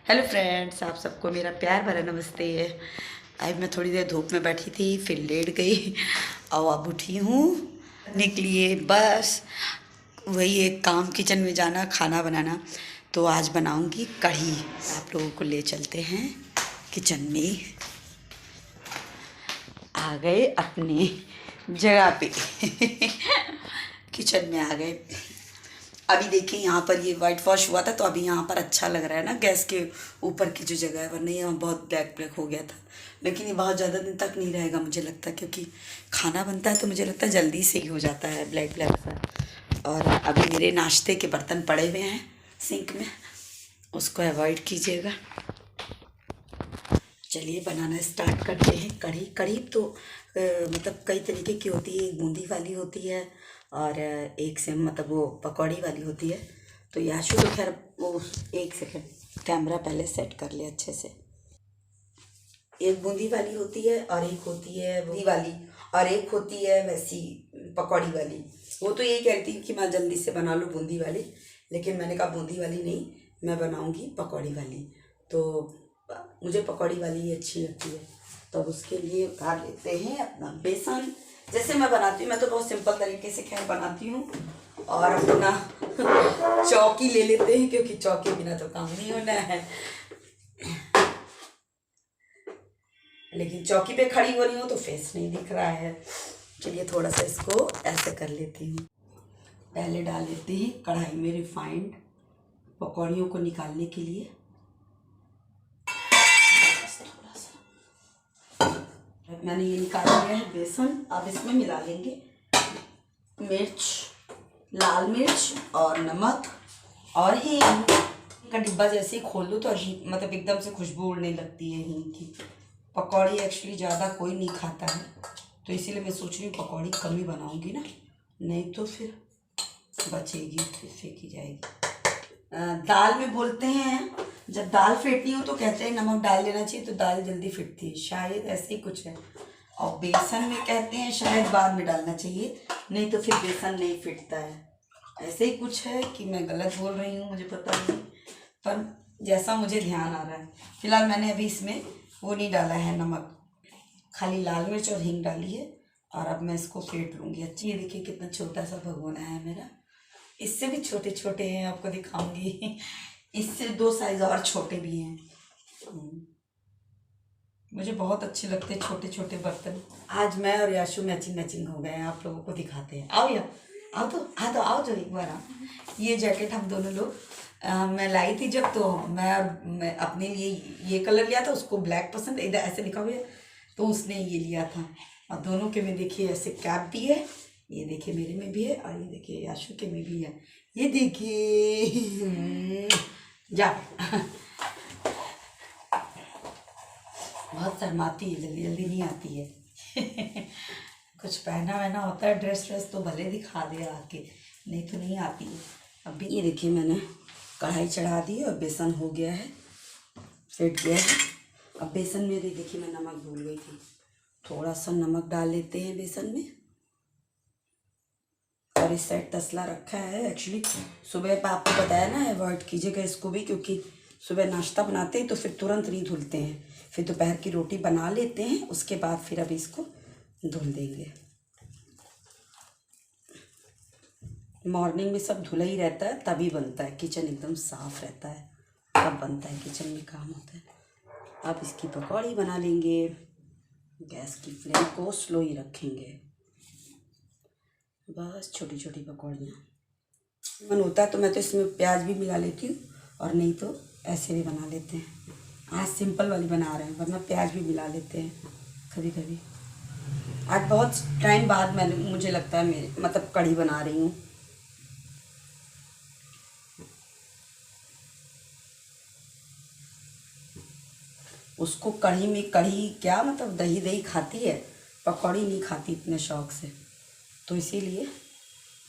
Hello friends, आप सबको मेरा प्यार भरा नमस्ते है। आज मैं थोड़ी देर धूप में बैठी थी, फिर लेट गई और अब उठी हूँ। निकली है बस वही एक काम, किचन में जाना, खाना बनाना। तो आज बनाऊँगी कढ़ी। आप लोगों को ले चलते हैं किचन में। आ गए अपने जगह पे किचन में आ गए। अभी देखिए यहाँ पर ये वाइट वॉश हुआ था तो अभी यहाँ पर अच्छा लग रहा है ना, गैस के ऊपर की जो जगह है, वरना यहाँ बहुत ब्लैक ब्लैक हो गया था। लेकिन ये बहुत ज़्यादा दिन तक नहीं रहेगा मुझे लगता है, क्योंकि खाना बनता है तो मुझे लगता है जल्दी से ही हो जाता है ब्लैक ब्लैक सा। और अभी मेरे नाश्ते के बर्तन पड़े हुए हैं सिंक में, उसको अवॉइड कीजिएगा। चलिए बनाना स्टार्ट करते हैं। कढ़ी कढ़ी तो मतलब कई तरीके की होती है। एक बूंदी वाली होती है और एक से मतलब वो पकौड़ी वाली होती है। तो याशु तो खैर वो, एक सेकंड कैमरा पहले सेट कर ले अच्छे से। एक बूंदी वाली होती है और एक होती है बूंदी वाली, और एक होती है वैसी पकौड़ी वाली। वो तो यही कहती है कि मैं जल्दी से बना लूँ बूंदी वाली, लेकिन मैंने कहा बूंदी वाली नहीं, मैं बनाऊँगी पकौड़ी वाली। तो मुझे पकौड़ी वाली ही अच्छी लगती है। तो उसके लिए उतार लेते हैं अपना बेसन। जैसे मैं बनाती हूँ, मैं तो बहुत सिंपल तरीके से खैर बनाती हूँ। और अपना चौकी ले लेते हैं, क्योंकि चौकी बिना तो काम नहीं होना है। लेकिन चौकी पे खड़ी हो रही हूँ तो फेस नहीं दिख रहा है। चलिए थोड़ा सा इसको ऐसे कर लेती हूँ। पहले डाल लेते हैं कढ़ाई में रिफाइंड, पकौड़ियों को निकालने के लिए। मैंने ये निकाल लिया है बेसन। अब इसमें मिला लेंगे मिर्च, लाल मिर्च और नमक और हींग का डिब्बा। जैसे ही खोल दो तो मतलब एकदम से खुशबू उड़ने लगती है हींग की। पकौड़ी एक्चुअली ज़्यादा कोई नहीं खाता है, तो इसीलिए मैं सोच रही हूँ पकौड़ी कम ही बनाऊँगी ना, नहीं तो फिर बचेगी, फिर फेंकी जाएगी। दाल में बोलते हैं जब दाल फेंटनी हो तो कहते हैं नमक डाल देना चाहिए, तो दाल जल्दी फिटती है, शायद ऐसे ही कुछ है। और बेसन में कहते हैं शायद बाद में डालना चाहिए, नहीं तो फिर बेसन नहीं फिटता है। ऐसे ही कुछ है कि मैं गलत बोल रही हूँ, मुझे पता नहीं, पर जैसा मुझे ध्यान आ रहा है। फिलहाल मैंने अभी इसमें वो नहीं डाला है नमक, खाली लाल मिर्च और हींग डाली है। और अब मैं इसको फेंट लूँगी अच्छी। ये देखिए कितना छोटा सा भगोना है मेरा, इससे भी छोटे छोटे हैं, आपको दिखाऊंगी। इससे 2 साइज और छोटे भी हैं। मुझे बहुत अच्छे लगते हैं छोटे छोटे बर्तन। आज मैं और याशु मैचिंग मैचिंग हो गए हैं, आप लोगों को दिखाते हैं। आओ यार, आओ तो, हाँ तो आओ जो एक बार आओ। ये जैकेट हम दोनों लोग मैं लाई थी जब, तो मैं अपने लिए ये कलर लिया था, उसको ब्लैक पसंद, इधर ऐसे लिखा हुआ है, तो उसने ये लिया था। और दोनों के में देखिए ऐसे कैप भी है, ये देखिए मेरे में भी है, और ये देखिए याशु के में भी है। ये देखिए जा बहुत शर्माती है, जल्दी जल्दी नहीं आती है। कुछ पहना वहना होता है, ड्रेस व्रेस तो भले दिखा दे आके, नहीं तो नहीं आती है। अभी ये देखिए मैंने कढ़ाई चढ़ा दी और बेसन हो गया है, फिट गया है। अब बेसन में देखिए मैं नमक भूल गई थी, थोड़ा सा नमक डाल लेते हैं बेसन में। और इस साइड तसला रखा है एक्चुअली, सुबह आपको बताया ना अवॉइड कीजिएगा इसको भी, क्योंकि सुबह नाश्ता बनाते हैं तो फिर तुरंत नहीं धुलते हैं, फिर दोपहर की रोटी बना लेते हैं, उसके बाद फिर अभी इसको धुल देंगे। मॉर्निंग में सब धुला ही रहता है, तभी बनता है, किचन एकदम साफ रहता है, तब बनता है, किचन में काम होता है। अब इसकी पकौड़ी बना लेंगे। गैस की फ्लेम को स्लो ही रखेंगे, बस छोटी छोटी पकौड़ियाँ। मन होता है तो मैं तो इसमें प्याज भी मिला लेती हूँ, और नहीं तो ऐसे भी बना लेते हैं। आज सिंपल वाली बना रहे हैं, वरना प्याज भी मिला लेते हैं कभी कभी। आज बहुत टाइम बाद मुझे लगता है मेरे मतलब कढ़ी बना रही हूँ। उसको कढ़ी में, कढ़ी क्या मतलब दही दही खाती है, पकौड़ी नहीं खाती इतने शौक से, तो इसीलिए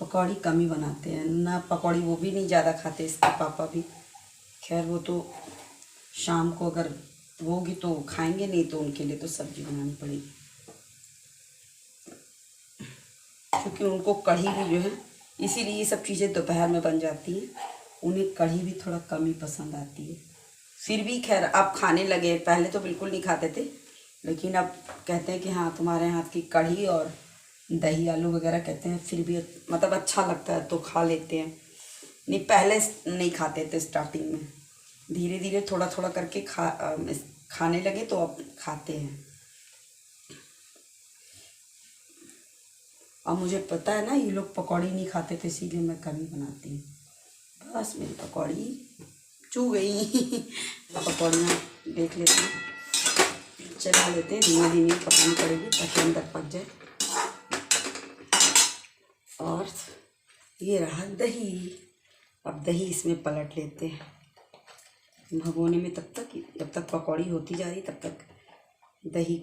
पकौड़ी कम ही बनाते हैं ना। पकौड़ी वो भी नहीं ज़्यादा खाते, इसके पापा भी। खैर वो तो शाम को अगर होगी तो खाएंगे, नहीं तो उनके लिए तो सब्जी बनानी पड़ेगी, क्योंकि उनको कढ़ी भी जो है, इसीलिए ये सब चीज़ें दोपहर में बन जाती हैं। उन्हें कढ़ी भी थोड़ा कम ही पसंद आती है। फिर भी खैर अब खाने लगे, पहले तो बिल्कुल नहीं खाते थे, लेकिन अब कहते हैं कि हाँ तुम्हारे हाथ की कढ़ी और दही आलू वगैरह कहते हैं, फिर भी मतलब अच्छा लगता है तो खा लेते हैं। नहीं पहले नहीं खाते थे, स्टार्टिंग में धीरे धीरे थोड़ा थोड़ा करके खाने लगे तो अब खाते हैं। अब मुझे पता है ना ये लोग पकौड़ी नहीं खाते थे, इसीलिए मैं कभी बनाती हूँ। बस मेरी पकौड़ी चू गई पकौड़ियाँ देख लेते हैं, चला लेते हैं, धीमे धीमे पकानी पड़ेगी ताकि अंदर पक जाए। और ये रहा दही, अब दही इसमें पलट लेते हैं भगोने में, तब तक जब तक पकौड़ी होती जा रही तब तक दही।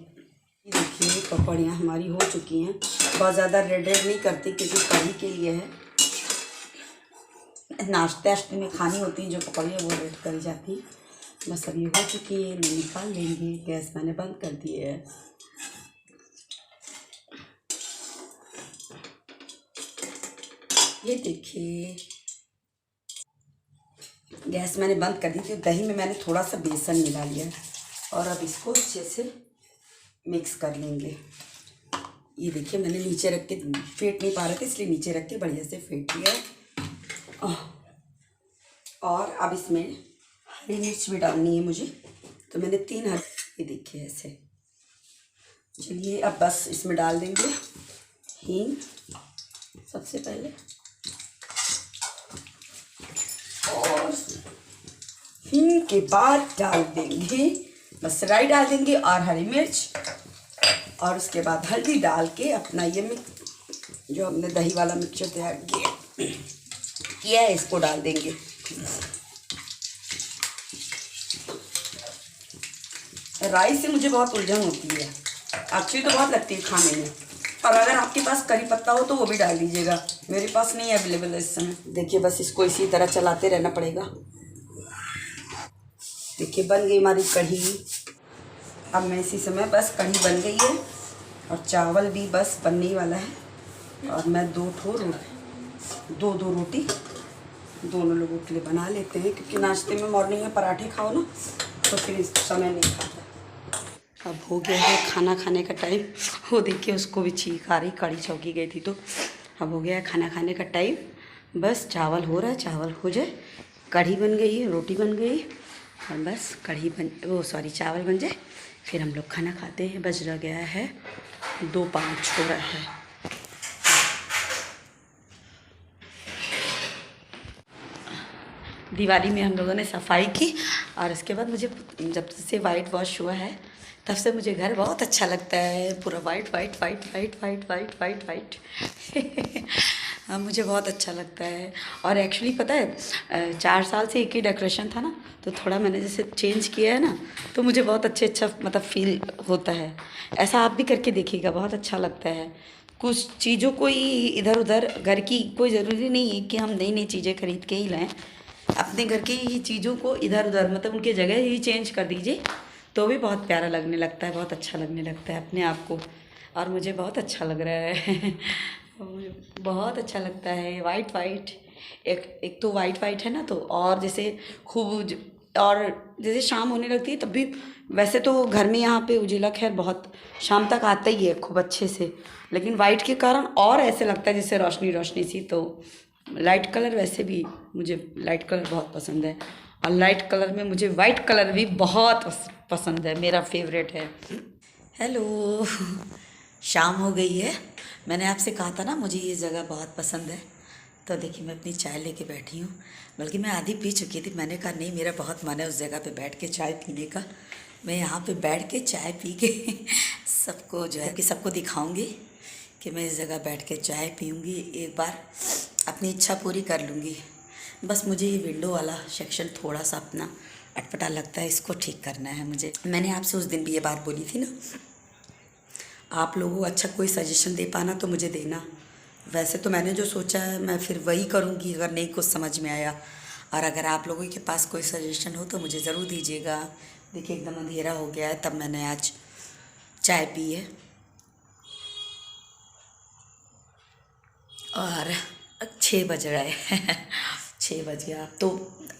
देखिए पकौड़ियाँ हमारी हो चुकी हैं, बहुत ज़्यादा रेड रेड नहीं करती क्योंकि कढ़ी के लिए है, नाश्ते वाश्ते में खानी होती है जो पकौड़ियाँ वो रेड करी जाती है। बस अभी हो चुकी है, मैं निकाल लेंगे, गैस मैंने बंद कर दी है। ये देखिए गैस मैंने बंद कर दी थी, दही में मैंने थोड़ा सा बेसन मिला लिया और अब इसको अच्छे से मिक्स कर लेंगे। ये देखिए मैंने नीचे रख के, फेंट नहीं पा रहे थे इसलिए नीचे रख के बढ़िया से फेंट लिया। और अब इसमें हरी मिर्च भी डालनी है मुझे, तो मैंने 3 हरी, ये देखिए ऐसे। चलिए अब बस इसमें डाल देंगे हींग सबसे पहले, और हींग के बाद डाल देंगे बस राई डाल देंगे और हरी मिर्च, और उसके बाद हल्दी डाल के अपना ये मिक्स जो हमने दही वाला मिक्सचर तैयार किया है इसको डाल देंगे। राई से मुझे बहुत उलझन होती है, अच्छी तो बहुत लगती है खाने में, और अगर आपके पास करी पत्ता हो तो वो भी डाल दीजिएगा, मेरे पास नहीं है अवेलेबल है इस समय। देखिए बस इसको इसी तरह चलाते रहना पड़ेगा। देखिए बन गई हमारी कढ़ी। अब मैं इसी समय, बस कढ़ी बन गई है और चावल भी बस बनने ही वाला है, और मैं 2 रोटी दोनों लोगों के लिए बना लेते हैं, क्योंकि नाश्ते में मॉर्निंग में पराठे खाओ ना तो फिर इस समय नहीं खाता। अब हो गया है खाना खाने का टाइम। वो देखिए उसको भी छींक आ रही, कढ़ी चौकी गई थी, तो अब हो गया है खाना खाने का टाइम। बस चावल हो रहा है, चावल हो जाए, कढ़ी बन गई है, रोटी बन गई, और बस चावल बन जाए फिर हम लोग खाना खाते हैं। बज रह गया है 2:05 हो रहा है। दिवाली में हम लोगों ने सफाई की, और उसके बाद मुझे जब से वाइट वॉश हुआ है तब से मुझे घर बहुत अच्छा लगता है, पूरा white white white white white white white white हाँ मुझे बहुत अच्छा लगता है। और एक्चुअली पता है 4 साल से एक ही डेकोरेशन था ना, तो थोड़ा मैंने जैसे चेंज किया है ना, तो मुझे बहुत अच्छा मतलब फील होता है। ऐसा आप भी करके देखिएगा, बहुत अच्छा लगता है। कुछ चीज़ों को ही इधर उधर, घर की कोई ज़रूरी नहीं है कि हम नई नई चीज़ें खरीद के ही लाएँ, अपने घर की ही चीज़ों को इधर उधर मतलब उनकी जगह ही चेंज कर दीजिए तो भी बहुत प्यारा लगने लगता है, बहुत अच्छा लगने लगता है अपने आप को। और मुझे बहुत अच्छा लग रहा है मुझे बहुत अच्छा लगता है वाइट वाइट। एक तो वाइट वाइट है ना, तो और जैसे खूब, और जैसे शाम होने लगती है तब भी, वैसे तो घर में यहाँ पे उजिला खैर बहुत शाम तक आता ही है खूब अच्छे से, लेकिन वाइट के कारण और ऐसे लगता है जैसे रोशनी रोशनी सी। तो लाइट कलर, वैसे भी मुझे लाइट कलर बहुत पसंद है, और लाइट कलर में मुझे वाइट कलर भी बहुत पसंद है, मेरा फेवरेट है। हेलो शाम हो गई है, मैंने आपसे कहा था ना मुझे ये जगह बहुत पसंद है, तो देखिए मैं अपनी चाय लेके बैठी हूँ, बल्कि मैं आधी पी चुकी थी। मैंने कहा नहीं मेरा बहुत मन है उस जगह पे बैठ के चाय पीने का, मैं यहाँ पे बैठ के चाय पी के सबको जो है कि सबको दिखाऊंगी कि मैं इस जगह बैठ के चाय पीऊँगी, एक बार अपनी इच्छा पूरी कर लूँगी। बस मुझे ये विंडो वाला सेक्शन थोड़ा सा अपना अटपटा लगता है, इसको ठीक करना है मुझे। मैंने आपसे उस दिन भी ये बात बोली थी ना, आप लोगों को अच्छा कोई सजेशन दे पाना तो मुझे देना। वैसे तो मैंने जो सोचा है मैं फिर वही करूँगी अगर नहीं कुछ समझ में आया, और अगर आप लोगों के पास कोई सजेशन हो तो मुझे ज़रूर दीजिएगा। देखिए एकदम अंधेरा हो गया है, तब मैंने आज चाय पी है, और 6 बज रहा है 6 बज गया।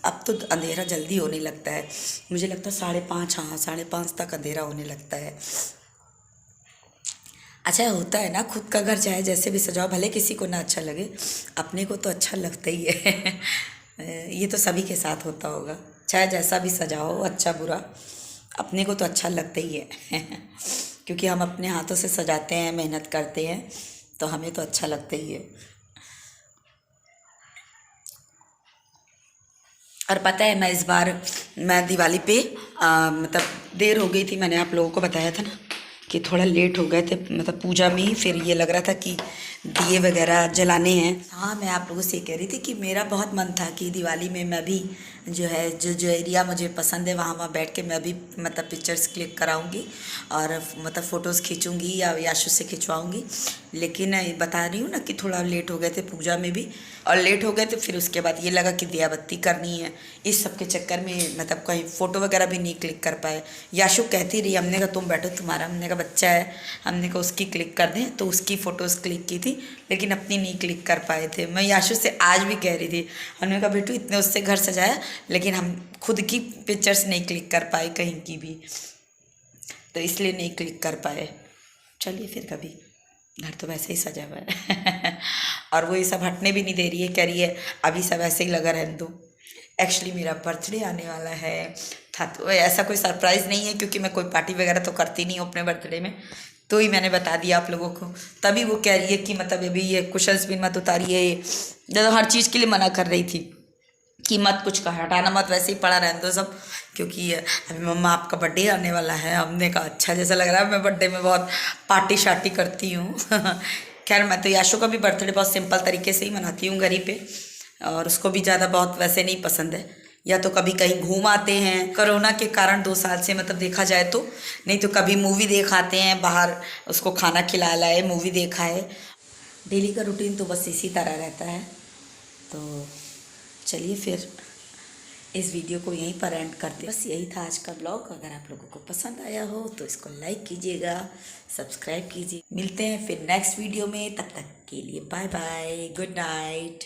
अब तो अंधेरा जल्दी होने लगता है, मुझे लगता है 5:30, हाँ 5:30 तक अंधेरा होने लगता है। अच्छा होता है ना, खुद का घर चाहे जैसे भी सजाओ, भले किसी को ना अच्छा लगे, अपने को तो अच्छा लगता ही है। ये तो सभी के साथ होता होगा, चाहे जैसा भी सजाओ, अच्छा बुरा, अपने को तो अच्छा लगता ही है। क्योंकि हम अपने हाथों से सजाते हैं, मेहनत करते हैं, तो हमें तो अच्छा लगता ही है। और पता है मैं इस बार मैं दिवाली पे मतलब देर हो गई थी, मैंने आप लोगों को बताया था ना कि थोड़ा लेट हो गए थे, मतलब पूजा में ही फिर ये लग रहा था कि दिए वगैरह जलाने हैं। हाँ मैं आप लोगों से कह रही थी कि मेरा बहुत मन था कि दिवाली में मैं भी जो है जो एरिया मुझे पसंद है वहाँ बैठ के मैं भी मतलब पिक्चर्स क्लिक कराऊंगी और मतलब फ़ोटोज़ खींचूंगी या याशु से खिंचवाऊंगी। लेकिन बता रही हूँ ना कि थोड़ा लेट हो गए थे पूजा में भी, और लेट हो गए थे फिर उसके बाद ये लगा कि दिया बत्ती करनी है, इस सब के चक्कर में मतलब कहीं फ़ोटो वगैरह भी नहीं क्लिक कर पाए। याशु कहती रही, हमने कहा तुम बैठो, तुम्हारा हमने कहा बच्चा है, हमने कहा उसकी क्लिक कर दें, तो उसकी फ़ोटोज़ क्लिक की थी लेकिन अपनी नहीं क्लिक कर पाए थे। मैं याशु से आज भी कह रही थी, हमने कहा बेटू इतने उससे घर सजाया लेकिन हम खुद की पिक्चर्स नहीं क्लिक कर पाए कहीं की भी, तो इसलिए नहीं क्लिक कर पाए। चलिए फिर कभी, घर तो वैसे ही सजा हुआ है। और वो ये सब हटने भी नहीं दे रही है, कह रही है अभी सब ऐसे ही लगा रहने दो। एक्चुअली मेरा बर्थडे आने वाला है था, तो ऐसा कोई सरप्राइज़ नहीं है क्योंकि मैं कोई पार्टी वगैरह तो करती नहीं हूँ अपने बर्थडे में, तो ही मैंने बता दिया आप लोगों को। तभी वो कह रही है कि मतलब अभी ये कुशल स्पिन मत उतारिए, ये हर चीज़ के लिए मना कर रही थी कि मत कुछ कहा, हटाना मत, वैसे ही पड़ा रहने दो सब, क्योंकि अभी मम्मा आपका बर्थडे आने वाला है। हमने कहा अच्छा, जैसा लग रहा है मैं बर्थडे में बहुत पार्टी शार्टी करती हूँ। खैर मैं तो याशु का भी बर्थडे बहुत सिंपल तरीके से ही मनाती हूँ घर ही पे, और उसको भी ज़्यादा बहुत वैसे नहीं पसंद है, या तो कभी कहीं घूम आते हैं, कोरोना के कारण 2 साल से मतलब देखा जाए तो, नहीं तो कभी मूवी देख आते हैं बाहर, उसको खाना खिला लाए, मूवी देखा है। डेली का रूटीन तो बस इसी तरह रहता है। तो चलिए फिर इस वीडियो को यहीं पर एंड करते, बस यही था आज का ब्लॉग। अगर आप लोगों को पसंद आया हो तो इसको लाइक कीजिएगा, सब्सक्राइब कीजिए। मिलते हैं फिर नेक्स्ट वीडियो में, तब तक के लिए बाय बाय, गुड नाइट।